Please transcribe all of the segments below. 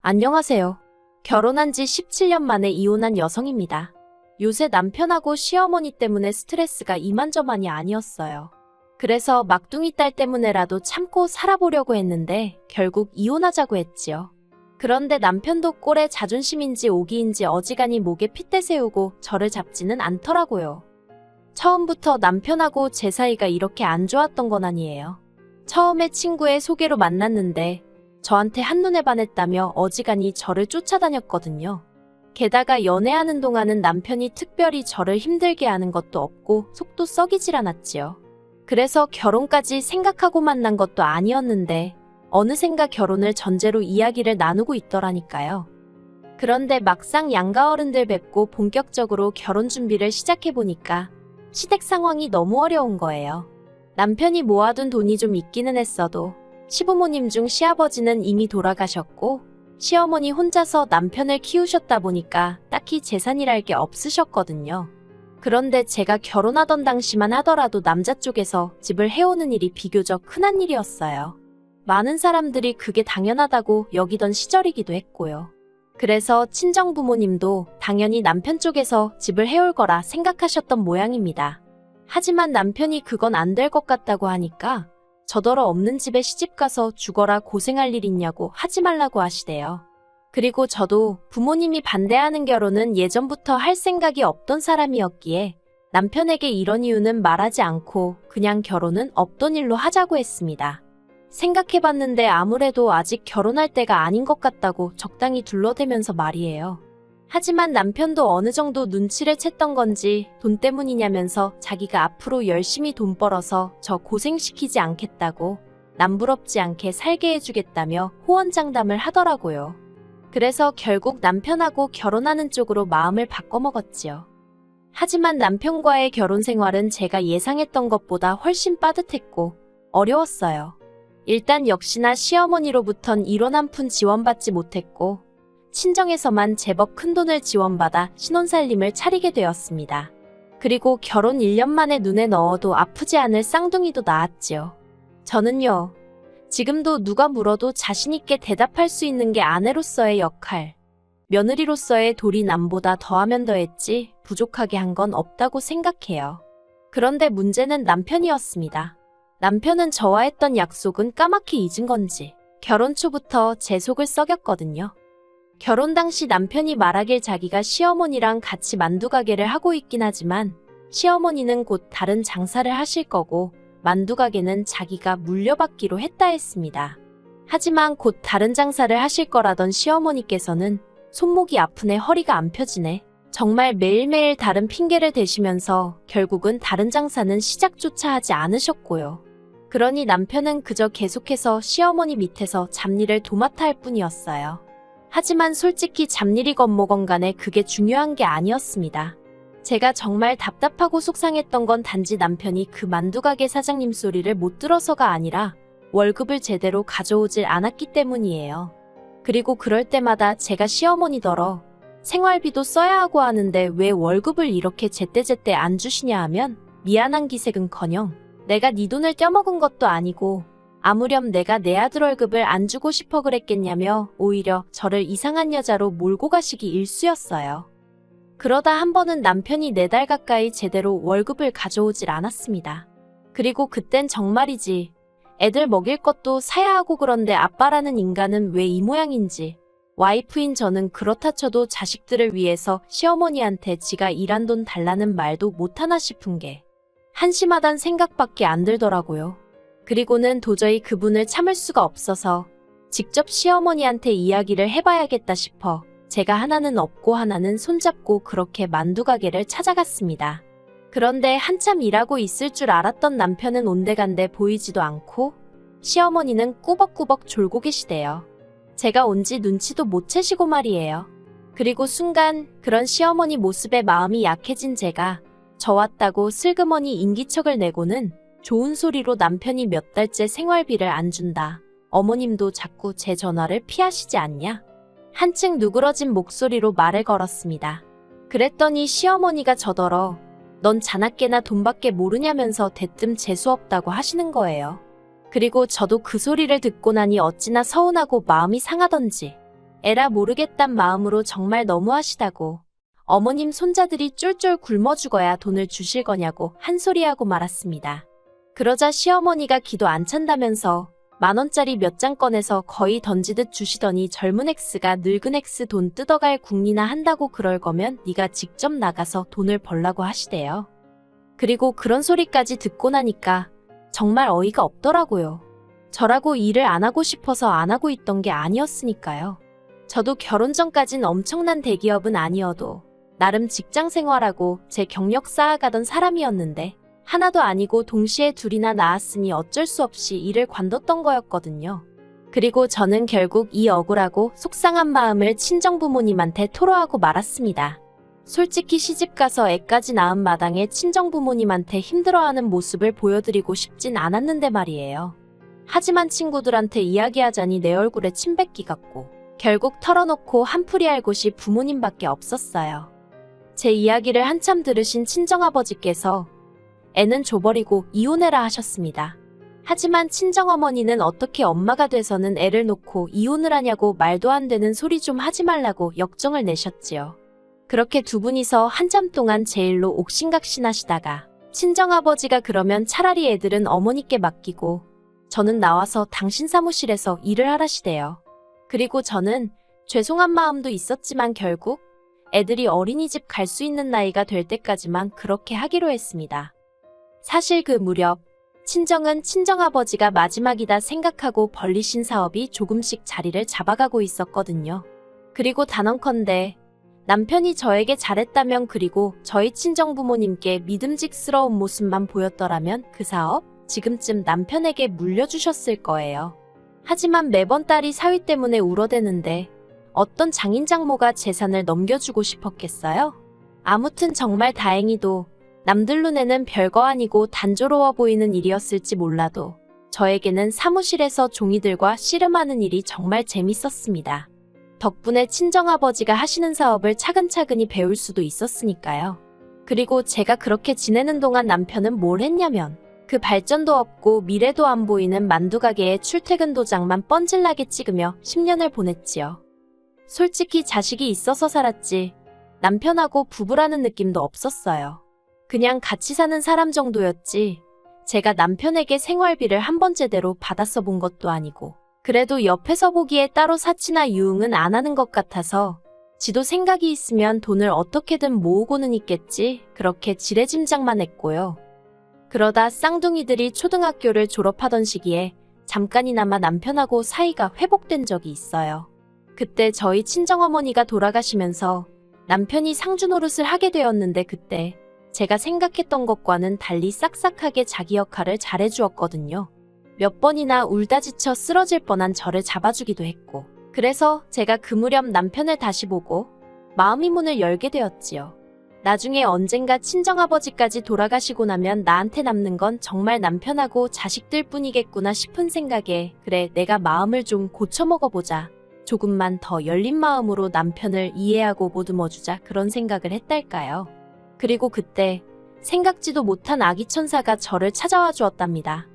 안녕하세요. 결혼한 지 17년 만에 이혼한 여성입니다. 요새 남편하고 시어머니 때문에 스트레스가 이만저만이 아니었어요. 그래서 막둥이 딸 때문에라도 참고 살아보려고 했는데 결국 이혼하자고 했지요. 그런데 남편도 꼴에 자존심인지 오기인지 어지간히 목에 핏대 세우고 저를 잡지는 않더라고요. 처음부터 남편하고 제 사이가 이렇게 안 좋았던 건 아니에요. 처음에 친구의 소개로 만났는데 저한테 한눈에 반했다며 어지간히 저를 쫓아다녔거든요. 게다가 연애하는 동안은 남편이 특별히 저를 힘들게 하는 것도 없고 속도 썩이질 않았지요. 그래서 결혼까지 생각하고 만난 것도 아니었는데 어느샌가 결혼을 전제로 이야기를 나누고 있더라니까요. 그런데 막상 양가 어른들 뵙고 본격적으로 결혼 준비를 시작해보니까 시댁 상황이 너무 어려운 거예요. 남편이 모아둔 돈이 좀 있기는 했어도 시부모님 중 시아버지는 이미 돌아가셨고 시어머니 혼자서 남편을 키우셨다 보니까 딱히 재산이랄 게 없으셨거든요. 그런데 제가 결혼하던 당시만 하더라도 남자 쪽에서 집을 해오는 일이 비교적 흔한 일이었어요. 많은 사람들이 그게 당연하다고 여기던 시절이기도 했고요. 그래서 친정 부모님도 당연히 남편 쪽에서 집을 해올 거라 생각하셨던 모양입니다. 하지만 남편이 그건 안 될 것 같다고 하니까 저더러 없는 집에 시집가서 죽어라 고생할 일 있냐고 하지 말라고 하시대요. 그리고 저도 부모님이 반대하는 결혼은 예전부터 할 생각이 없던 사람이었기에 남편에게 이런 이유는 말하지 않고 그냥 결혼은 없던 일로 하자고 했습니다. 생각해봤는데 아무래도 아직 결혼할 때가 아닌 것 같다고 적당히 둘러대면서 말이에요. 하지만 남편도 어느 정도 눈치를 챘던 건지 돈 때문이냐면서 자기가 앞으로 열심히 돈 벌어서 저 고생시키지 않겠다고 남부럽지 않게 살게 해주겠다며 호언장담을 하더라고요. 그래서 결국 남편하고 결혼하는 쪽으로 마음을 바꿔먹었지요. 하지만 남편과의 결혼 생활은 제가 예상했던 것보다 훨씬 빠듯했고 어려웠어요. 일단 역시나 시어머니로부턴 1원 한 푼 지원받지 못했고 친정에서만 제법 큰돈을 지원받아 신혼살림을 차리게 되었습니다. 그리고 결혼 1년 만에 눈에 넣어도 아프지 않을 쌍둥이도 낳았지요. 저는요, 지금도 누가 물어도 자신있게 대답할 수 있는 게 아내로서의 역할, 며느리로서의 도리 남보다 더하면 더했지 부족하게 한 건 없다고 생각해요. 그런데 문제는 남편이었습니다. 남편은 저와 했던 약속은 까맣게 잊은 건지 결혼 초부터 제 속을 썩였거든요. 결혼 당시 남편이 말하길 자기가 시어머니랑 같이 만두 가게를 하고 있긴 하지만 시어머니는 곧 다른 장사를 하실 거고 만두 가게는 자기가 물려받기로 했다 했습니다. 하지만 곧 다른 장사를 하실 거라던 시어머니께서는 손목이 아프네 허리가 안 펴지네 정말 매일매일 다른 핑계를 대시면서 결국은 다른 장사는 시작조차 하지 않으셨고요. 그러니 남편은 그저 계속해서 시어머니 밑에서 잡일을 도맡아 할 뿐이었어요. 하지만 솔직히 잡일이건 뭐건 간에 그게 중요한 게 아니었습니다. 제가 정말 답답하고 속상했던 건 단지 남편이 그 만두가게 사장님 소리를 못 들어서가 아니라 월급을 제대로 가져오질 않았기 때문이에요. 그리고 그럴 때마다 제가 시어머니더러 생활비도 써야 하고 하는데 왜 월급을 이렇게 제때제때 안 주시냐 하면 미안한 기색은커녕 내가 네 돈을 떼먹은 것도 아니고 아무렴 내가 내 아들 월급을 안 주고 싶어 그랬겠냐며 오히려 저를 이상한 여자로 몰고 가시기 일쑤였어요. 그러다 한 번은 남편이 4달 가까이 제대로 월급을 가져오질 않았습니다. 그리고 그땐 정말이지 애들 먹일 것도 사야 하고 그런데 아빠라는 인간은 왜 이 모양인지 와이프인 저는 그렇다 쳐도 자식들을 위해서 시어머니한테 지가 일한 돈 달라는 말도 못하나 싶은 게 한심하단 생각밖에 안 들더라고요. 그리고는 도저히 그분을 참을 수가 없어서 직접 시어머니한테 이야기를 해봐야겠다 싶어 제가 하나는 업고 하나는 손잡고 그렇게 만두가게를 찾아갔습니다. 그런데 한참 일하고 있을 줄 알았던 남편은 온데간데 보이지도 않고 시어머니는 꾸벅꾸벅 졸고 계시대요. 제가 온지 눈치도 못 채시고 말이에요. 그리고 순간 그런 시어머니 모습에 마음이 약해진 제가 저 왔다고 슬그머니 인기척을 내고는 좋은 소리로 남편이 몇 달째 생활비를 안 준다. 어머님도 자꾸 제 전화를 피하시지 않냐? 한층 누그러진 목소리로 말을 걸었습니다. 그랬더니 시어머니가 저더러 넌 자나깨나 돈밖에 모르냐면서 대뜸 재수없다고 하시는 거예요. 그리고 저도 그 소리를 듣고 나니 어찌나 서운하고 마음이 상하던지 에라 모르겠단 마음으로 정말 너무하시다고 어머님 손자들이 쫄쫄 굶어 죽어야 돈을 주실 거냐고 한 소리하고 말았습니다. 그러자 시어머니가 기도 안 찬다면서 10,000원짜리 몇 장 꺼내서 거의 던지듯 주시더니 젊은 X가 늙은 X 돈 뜯어갈 궁리나 한다고 그럴 거면 네가 직접 나가서 돈을 벌라고 하시대요. 그리고 그런 소리까지 듣고 나니까 정말 어이가 없더라고요. 저라고 일을 안 하고 싶어서 안 하고 있던 게 아니었으니까요. 저도 결혼 전까진 엄청난 대기업은 아니어도 나름 직장 생활하고 제 경력 쌓아가던 사람이었는데 하나도 아니고 동시에 둘이나 낳았으니 어쩔 수 없이 일을 관뒀던 거였거든요. 그리고 저는 결국 이 억울하고 속상한 마음을 친정부모님한테 토로하고 말았습니다. 솔직히 시집가서 애까지 낳은 마당에 친정부모님한테 힘들어하는 모습을 보여드리고 싶진 않았는데 말이에요. 하지만 친구들한테 이야기하자니 내 얼굴에 침 뱉기 같고 결국 털어놓고 한풀이 할 곳이 부모님밖에 없었어요. 제 이야기를 한참 들으신 친정아버지께서 애는 줘버리고 이혼해라 하셨습니다. 하지만 친정어머니는 어떻게 엄마가 돼서는 애를 놓고 이혼을 하냐고 말도 안 되는 소리 좀 하지 말라고 역정을 내셨지요. 그렇게 두 분이서 한참 동안 제 일로 옥신각신하시다가 친정아버지가 그러면 차라리 애들은 어머니께 맡기고 저는 나와서 당신 사무실에서 일을 하라시대요. 그리고 저는 죄송한 마음도 있었지만 결국 애들이 어린이집 갈 수 있는 나이가 될 때까지만 그렇게 하기로 했습니다. 사실 그 무렵 친정은 친정아버지가 마지막이다 생각하고 벌리신 사업이 조금씩 자리를 잡아가고 있었거든요. 그리고 단언컨대 남편이 저에게 잘했다면 그리고 저희 친정부모님께 믿음직스러운 모습만 보였더라면 그 사업 지금쯤 남편에게 물려주셨을 거예요. 하지만 매번 딸이 사위 때문에 울어대는데 어떤 장인장모가 재산을 넘겨주고 싶었겠어요? 아무튼 정말 다행히도 남들 눈에는 별거 아니고 단조로워 보이는 일이었을지 몰라도 저에게는 사무실에서 종이들과 씨름하는 일이 정말 재밌었습니다. 덕분에 친정아버지가 하시는 사업을 차근차근히 배울 수도 있었으니까요. 그리고 제가 그렇게 지내는 동안 남편은 뭘 했냐면 그 발전도 없고 미래도 안 보이는 만두가게에 출퇴근 도장만 뻔질나게 찍으며 10년을 보냈지요. 솔직히 자식이 있어서 살았지 남편하고 부부라는 느낌도 없었어요. 그냥 같이 사는 사람 정도였지 제가 남편에게 생활비를 한 번 제대로 받았어 본 것도 아니고 그래도 옆에서 보기에 따로 사치나 유흥은 안 하는 것 같아서 지도 생각이 있으면 돈을 어떻게든 모으고는 있겠지 그렇게 지레짐작만 했고요. 그러다 쌍둥이들이 초등학교를 졸업하던 시기에 잠깐이나마 남편하고 사이가 회복된 적이 있어요. 그때 저희 친정어머니가 돌아가시면서 남편이 상주 노릇을 하게 되었는데 그때 제가 생각했던 것과는 달리 싹싹하게 자기 역할을 잘해주었거든요. 몇 번이나 울다 지쳐 쓰러질 뻔한 저를 잡아주기도 했고 그래서 제가 그 무렵 남편을 다시 보고 마음이 문을 열게 되었지요. 나중에 언젠가 친정아버지까지 돌아가시고 나면 나한테 남는 건 정말 남편하고 자식들 뿐이겠구나 싶은 생각에 그래 내가 마음을 좀 고쳐먹어보자. 조금만 더 열린 마음으로 남편을 이해하고 보듬어주자 그런 생각을 했달까요. 그리고 그때 생각지도 못한 아기 천사가 저를 찾아와 주었답니다.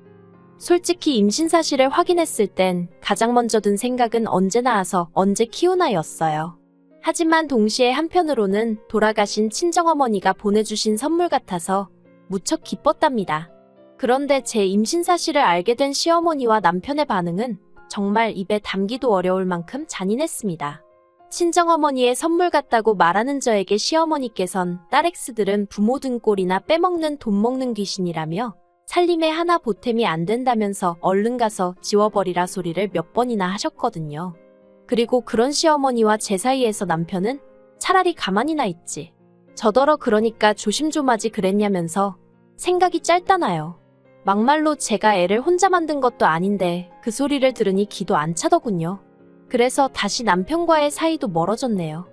솔직히 임신 사실을 확인했을 땐 가장 먼저 든 생각은 언제 낳아서 언제 키우나였어요. 하지만 동시에 한편으로는 돌아가신 친정어머니가 보내주신 선물 같아서 무척 기뻤답니다. 그런데 제 임신 사실을 알게 된 시어머니와 남편의 반응은 정말 입에 담기도 어려울 만큼 잔인했습니다. 친정어머니의 선물 같다고 말하는 저에게 시어머니께선 딸 X들은 부모 등골이나 빼먹는 돈 먹는 귀신이라며 살림에 하나 보탬이 안 된다면서 얼른 가서 지워버리라 소리를 몇 번이나 하셨거든요. 그리고 그런 시어머니와 제 사이에서 남편은 차라리 가만히나 있지. 저더러 그러니까 조심 좀 하지 그랬냐면서 생각이 짧다나요. 막말로 제가 애를 혼자 만든 것도 아닌데 그 소리를 들으니 기도 안 차더군요. 그래서 다시 남편과의 사이도 멀어졌네요.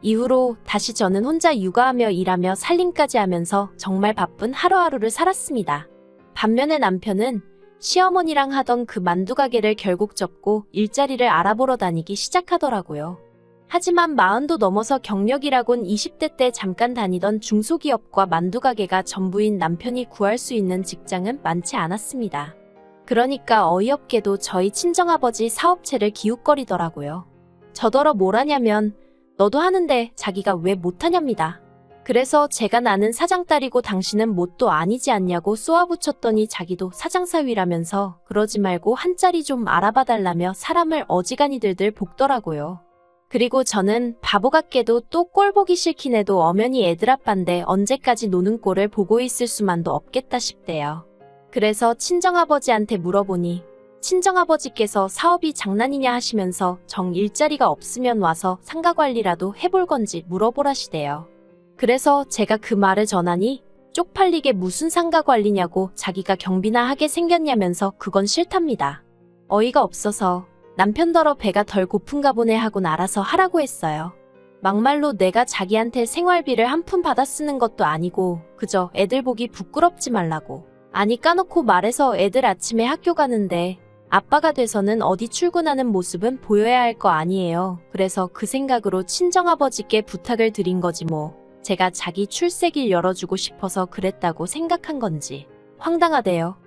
이후로 다시 저는 혼자 육아하며 일하며 살림까지 하면서 정말 바쁜 하루하루를 살았습니다. 반면에 남편은 시어머니랑 하던 그 만두가게를 결국 접고 일자리를 알아보러 다니기 시작하더라고요. 하지만 40도 넘어서 경력이라곤 20대 때 잠깐 다니던 중소기업과 만두가게가 전부인 남편이 구할 수 있는 직장은 많지 않았습니다. 그러니까 어이없게도 저희 친정아버지 사업체를 기웃거리더라고요. 저더러 뭘 하냐면 너도 하는데 자기가 왜 못하냐입니다. 그래서 제가 나는 사장딸이고 당신은 뭣도 아니지 않냐고 쏘아붙였더니 자기도 사장사위라면서 그러지 말고 한 자리 좀 알아봐달라며 사람을 어지간히 들들 볶더라고요. 그리고 저는 바보 같게도 또 꼴 보기 싫긴 해도 엄연히 애들 아빠인데 언제까지 노는 꼴을 보고 있을 수만도 없겠다 싶대요. 그래서 친정아버지한테 물어보니 친정아버지께서 사업이 장난이냐 하시면서 정 일자리가 없으면 와서 상가관리라도 해볼 건지 물어보라시대요. 그래서 제가 그 말을 전하니 쪽팔리게 무슨 상가관리냐고 자기가 경비나 하게 생겼냐면서 그건 싫답니다. 어이가 없어서 남편더러 배가 덜 고픈가 보네 하곤 알아서 하라고 했어요. 막말로 내가 자기한테 생활비를 한 푼 받아 쓰는 것도 아니고 그저 애들 보기 부끄럽지 말라고. 아니 까놓고 말해서 애들 아침에 학교 가는데 아빠가 돼서는 어디 출근하는 모습은 보여야 할 거 아니에요. 그래서 그 생각으로 친정아버지께 부탁을 드린 거지 뭐. 제가 자기 출세길 열어주고 싶어서 그랬다고 생각한 건지. 황당하대요.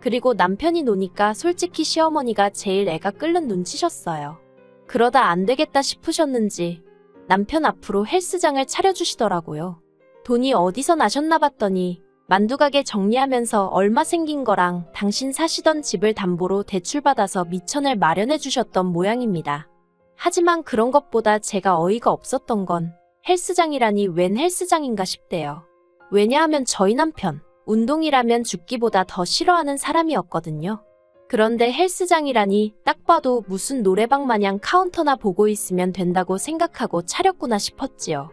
그리고 남편이 노니까 솔직히 시어머니가 제일 애가 끓는 눈치셨어요. 그러다 안 되겠다 싶으셨는지 남편 앞으로 헬스장을 차려주시더라고요. 돈이 어디서 나셨나 봤더니 만두가게 정리하면서 얼마 생긴 거랑 당신 사시던 집을 담보로 대출받아서 미천을 마련해 주셨던 모양입니다. 하지만 그런 것보다 제가 어이가 없었던 건 헬스장이라니 웬 헬스장인가 싶대요. 왜냐하면 저희 남편 운동이라면 죽기보다 더 싫어하는 사람이었거든요. 그런데 헬스장이라니 딱 봐도 무슨 노래방 마냥 카운터나 보고 있으면 된다고 생각하고 차렸구나 싶었지요.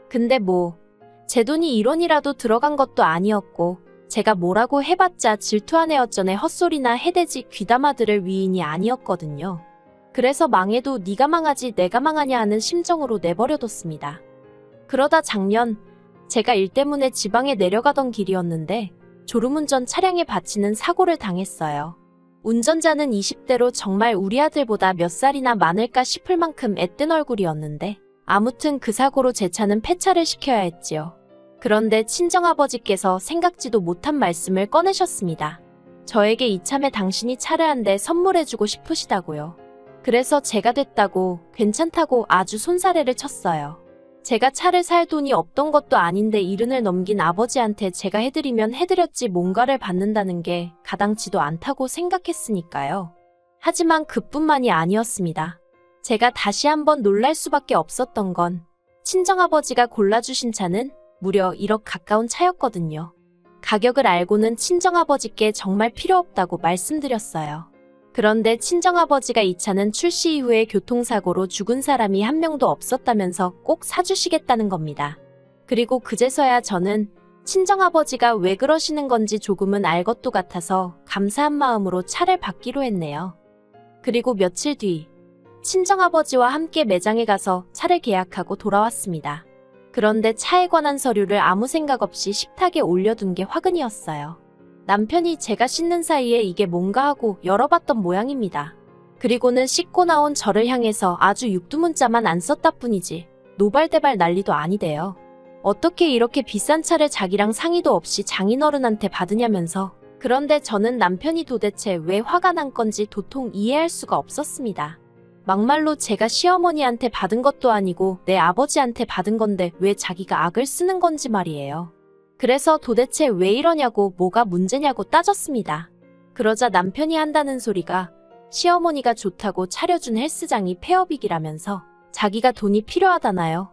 근데 뭐 제 돈이 1원이라도 들어간 것도 아니었고 제가 뭐라고 해봤자 질투한 애어쩌네 헛소리나 해대지 귀담아 들을 위인이 아니었거든요. 그래서 망해도 네가 망하지 내가 망하냐 하는 심정으로 내버려뒀습니다. 그러다 작년 제가 일 때문에 지방에 내려가던 길이었는데 졸음운전 차량에 받치는 사고를 당했어요. 운전자는 20대로 정말 우리 아들보다 몇 살이나 많을까 싶을 만큼 앳된 얼굴이었는데 아무튼 그 사고로 제 차는 폐차를 시켜야 했지요. 그런데 친정아버지께서 생각지도 못한 말씀을 꺼내셨습니다. 저에게 이참에 당신이 차를 한 대 선물해주고 싶으시다고요. 그래서 제가 됐다고 괜찮다고 아주 손사래를 쳤어요. 제가 차를 살 돈이 없던 것도 아닌데 70을 넘긴 아버지한테 제가 해드리면 해드렸지 뭔가를 받는다는 게 가당치도 않다고 생각했으니까요. 하지만 그뿐만이 아니었습니다. 제가 다시 한번 놀랄 수밖에 없었던 건 친정아버지가 골라주신 차는 무려 1억 가까운 차였거든요. 가격을 알고는 친정아버지께 정말 필요 없다고 말씀드렸어요. 그런데 친정아버지가 이 차는 출시 이후에 교통사고로 죽은 사람이 한 명도 없었다면서 꼭 사주시겠다는 겁니다. 그리고 그제서야 저는 친정아버지가 왜 그러시는 건지 조금은 알 것도 같아서 감사한 마음으로 차를 받기로 했네요. 그리고 며칠 뒤 친정아버지와 함께 매장에 가서 차를 계약하고 돌아왔습니다. 그런데 차에 관한 서류를 아무 생각 없이 식탁에 올려둔 게 화근이었어요. 남편이 제가 씻는 사이에 이게 뭔가 하고 열어봤던 모양입니다. 그리고는 씻고 나온 저를 향해서 아주 육두문자만 안 썼다 뿐이지 노발대발 난리도 아니대요. 어떻게 이렇게 비싼 차를 자기랑 상의도 없이 장인어른한테 받으냐면서. 그런데 저는 남편이 도대체 왜 화가 난 건지 도통 이해할 수가 없었습니다. 막말로 제가 시어머니한테 받은 것도 아니고 내 아버지한테 받은 건데 왜 자기가 악을 쓰는 건지 말이에요. 그래서 도대체 왜 이러냐고 뭐가 문제냐고 따졌습니다. 그러자 남편이 한다는 소리가 시어머니가 좋다고 차려준 헬스장이 폐업이기라면서 자기가 돈이 필요하다나요.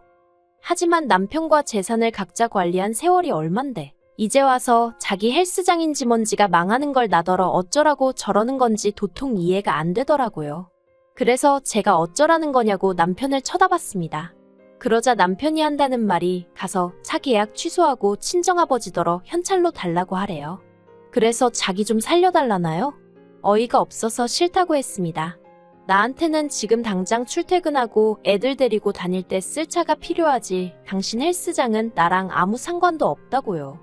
하지만 남편과 재산을 각자 관리한 세월이 얼만데 이제 와서 자기 헬스장인지 뭔지가 망하는 걸 나더러 어쩌라고 저러는 건지 도통 이해가 안 되더라고요. 그래서 제가 어쩌라는 거냐고 남편을 쳐다봤습니다. 그러자 남편이 한다는 말이 가서 차 계약 취소하고 친정아버지더러 현찰로 달라고 하래요. 그래서 자기 좀 살려달라나요? 어이가 없어서 싫다고 했습니다. 나한테는 지금 당장 출퇴근하고 애들 데리고 다닐 때 쓸 차가 필요하지 당신 헬스장은 나랑 아무 상관도 없다고요.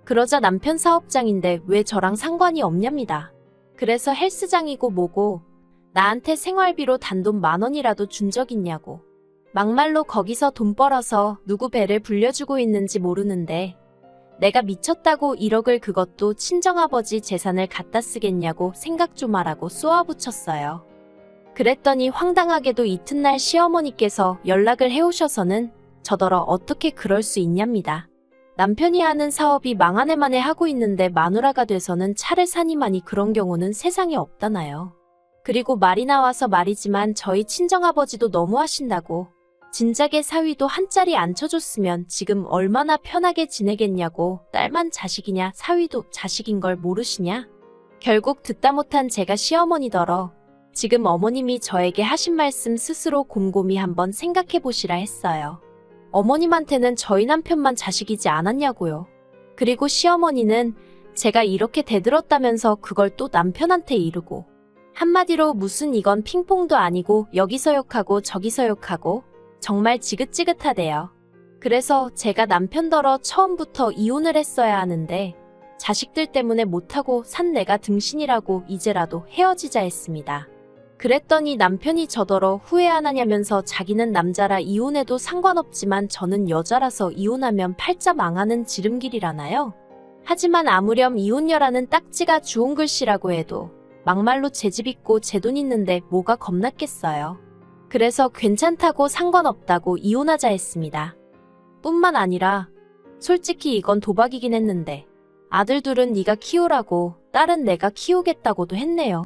그러자 남편 사업장인데 왜 저랑 상관이 없냐입니다. 그래서 헬스장이고 뭐고 나한테 생활비로 단돈 10,000원이라도 준 적 있냐고. 막말로 거기서 돈 벌어서 누구 배를 불려주고 있는지 모르는데 내가 미쳤다고 1억을 그것도 친정아버지 재산을 갖다 쓰겠냐고 생각 좀 하라고 쏘아붙였어요. 그랬더니 황당하게도 이튿날 시어머니께서 연락을 해오셔서는 저더러 어떻게 그럴 수 있냐입니다. 남편이 하는 사업이 망하네 만에 하고 있는데 마누라가 돼서는 차를 사니마니 그런 경우는 세상에 없다나요. 그리고 말이 나와서 말이지만 저희 친정아버지도 너무 하신다고. 진작에 사위도 한 자리 앉혀줬으면 지금 얼마나 편하게 지내겠냐고. 딸만 자식이냐 사위도 자식인 걸 모르시냐. 결국 듣다 못한 제가 시어머니더러 지금 어머님이 저에게 하신 말씀 스스로 곰곰이 한번 생각해 보시라 했어요. 어머님한테는 저희 남편만 자식이지 않았냐고요. 그리고 시어머니는 제가 이렇게 대들었다면서 그걸 또 남편한테 이르고. 한마디로 무슨 이건 핑퐁도 아니고 여기서 욕하고 저기서 욕하고 정말 지긋지긋하대요. 그래서 제가 남편더러 처음부터 이혼을 했어야 하는데 자식들 때문에 못하고 산 내가 등신이라고 이제라도 헤어지자 했습니다. 그랬더니 남편이 저더러 후회 안 하냐면서 자기는 남자라 이혼해도 상관없지만 저는 여자라서 이혼하면 팔자 망하는 지름길이라나요? 하지만 아무렴 이혼녀라는 딱지가 주운 글씨라고 해도 막말로 제 집 있고 제 돈 있는데 뭐가 겁났겠어요. 그래서 괜찮다고 상관없다고 이혼하자 했습니다. 뿐만 아니라 솔직히 이건 도박이긴 했는데 아들 둘은 네가 키우라고 딸은 내가 키우겠다고도 했네요.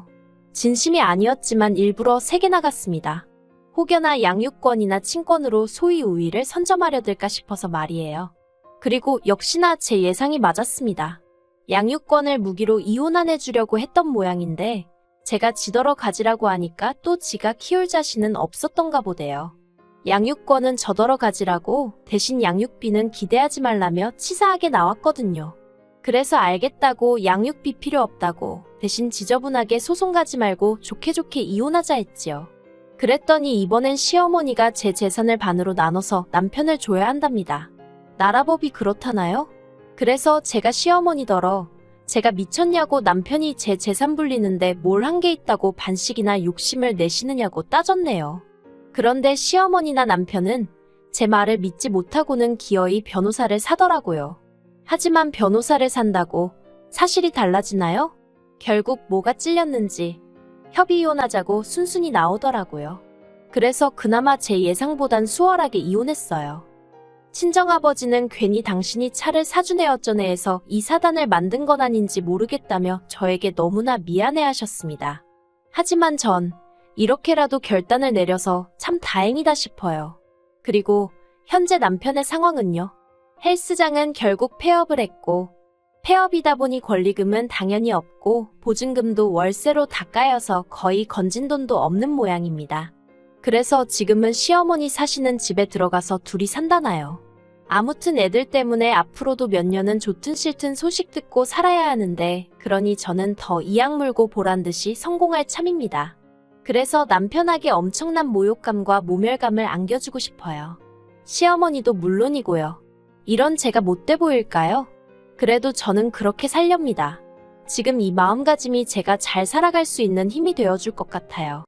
진심이 아니었지만 일부러 세게 나갔습니다. 혹여나 양육권이나 친권으로 소위 우위를 선점하려 들까 싶어서 말이에요. 그리고 역시나 제 예상이 맞았습니다. 양육권을 무기로 이혼 안 해주려고 했던 모양인데 제가 지더러 가지라고 하니까 또 지가 키울 자신은 없었던가 보대요. 양육권은 저더러 가지라고 대신 양육비는 기대하지 말라며 치사하게 나왔거든요. 그래서 알겠다고 양육비 필요 없다고 대신 지저분하게 소송 가지 말고 좋게 좋게 이혼하자 했지요. 그랬더니 이번엔 시어머니가 제 재산을 반으로 나눠서 남편을 줘야 한답니다. 나라법이 그렇다나요? 그래서 제가 시어머니더러 제가 미쳤냐고 남편이 제 재산 불리는데 뭘 한 게 있다고 반씩이나 욕심을 내시느냐고 따졌네요. 그런데 시어머니나 남편은 제 말을 믿지 못하고는 기어이 변호사를 사더라고요. 하지만 변호사를 산다고 사실이 달라지나요? 결국 뭐가 찔렸는지 협의이혼하자고 순순히 나오더라고요. 그래서 그나마 제 예상보단 수월하게 이혼했어요. 친정아버지는 괜히 당신이 차를 사주네 어쩌네 해서 이 사단을 만든 건 아닌지 모르겠다며 저에게 너무나 미안해하셨습니다. 하지만 전 이렇게라도 결단을 내려서 참 다행이다 싶어요. 그리고 현재 남편의 상황은요. 헬스장은 결국 폐업을 했고 폐업이다 보니 권리금은 당연히 없고 보증금도 월세로 다 까여서 거의 건진 돈도 없는 모양입니다. 그래서 지금은 시어머니 사시는 집에 들어가서 둘이 산다나요. 아무튼 애들 때문에 앞으로도 몇 년은 좋든 싫든 소식 듣고 살아야 하는데 그러니 저는 더 이악 물고 보란 듯이 성공할 참입니다. 그래서 남편에게 엄청난 모욕감과 모멸감을 안겨주고 싶어요. 시어머니도 물론이고요. 이런 제가 못돼 보일까요? 그래도 저는 그렇게 살렵니다. 지금 이 마음가짐이 제가 잘 살아갈 수 있는 힘이 되어줄 것 같아요.